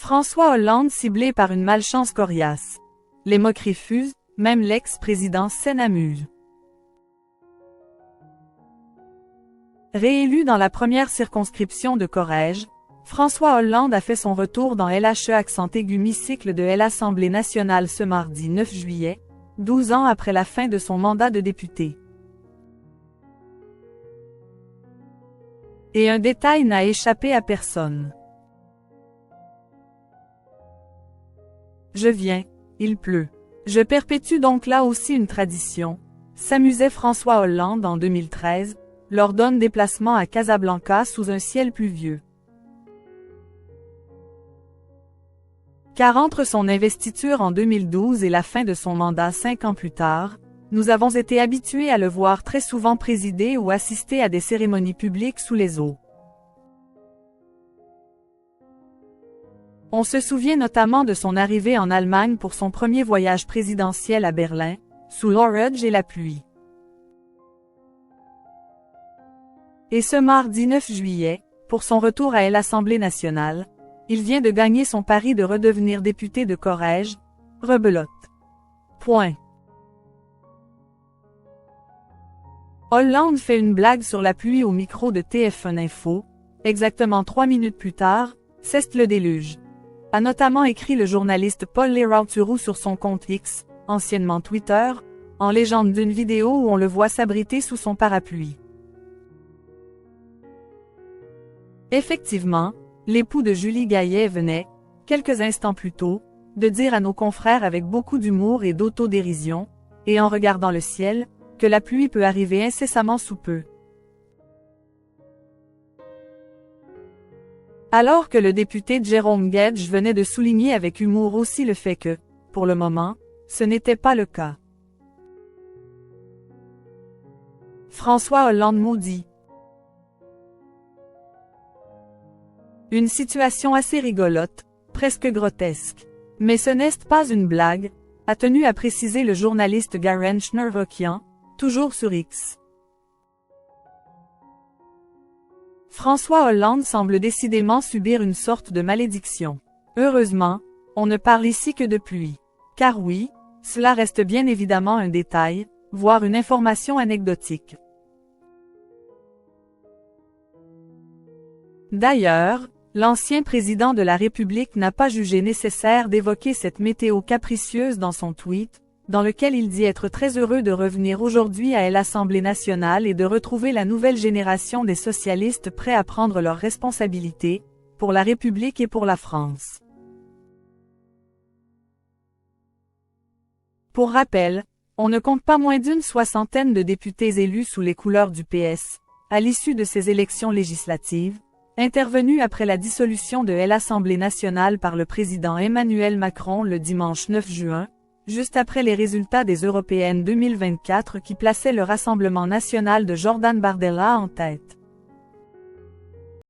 François Hollande ciblé par une malchance coriace. Les moqueries fusent, même l'ex-président s'en amuse. Réélu dans la première circonscription de Corrèges, François Hollande a fait son retour dans LHE accent aigu mi-cycle de l'Assemblée nationale ce mardi 9 juillet, 12 ans après la fin de son mandat de député. Et un détail n'a échappé à personne. Je viens, il pleut. Je perpétue donc là aussi une tradition, s'amusait François Hollande en 2013, lors d'un déplacement à Casablanca sous un ciel pluvieux. Car entre son investiture en 2012 et la fin de son mandat 5 ans plus tard, nous avons été habitués à le voir très souvent présider ou assister à des cérémonies publiques sous les eaux. On se souvient notamment de son arrivée en Allemagne pour son premier voyage présidentiel à Berlin, sous l'orage et la pluie. Et ce mardi 9 juillet, pour son retour à l'Assemblée nationale, il vient de gagner son pari de redevenir député de Corrèges, rebelote. Point. Hollande fait une blague sur la pluie au micro de TF1 Info, exactement 3 minutes plus tard, c'est le déluge. A notamment écrit le journaliste Paul Léraud-Turou sur son compte X, anciennement Twitter, en légende d'une vidéo où on le voit s'abriter sous son parapluie. Effectivement, l'époux de Julie Gaillet venait, quelques instants plus tôt, de dire à nos confrères avec beaucoup d'humour et d'autodérision, et en regardant le ciel, que la pluie peut arriver incessamment sous peu. Alors que le député Jérôme Guedj venait de souligner avec humour aussi le fait que, pour le moment, ce n'était pas le cas. François Hollande maudit. Une situation assez rigolote, presque grotesque. Mais ce n'est pas une blague, a tenu à préciser le journaliste Garen Chernovikian, toujours sur X. François Hollande semble décidément subir une sorte de malédiction. Heureusement, on ne parle ici que de pluie. Car oui, cela reste bien évidemment un détail, voire une information anecdotique. D'ailleurs, l'ancien président de la République n'a pas jugé nécessaire d'évoquer cette météo capricieuse dans son tweet, dans lequel il dit être très heureux de revenir aujourd'hui à l'Assemblée nationale et de retrouver la nouvelle génération des socialistes prêts à prendre leurs responsabilités, pour la République et pour la France. Pour rappel, on ne compte pas moins d'une soixantaine de députés élus sous les couleurs du PS, à l'issue de ces élections législatives, intervenues après la dissolution de l'Assemblée nationale par le président Emmanuel Macron le dimanche 9 juin, juste après les résultats des européennes 2024 qui plaçaient le Rassemblement national de Jordan Bardella en tête.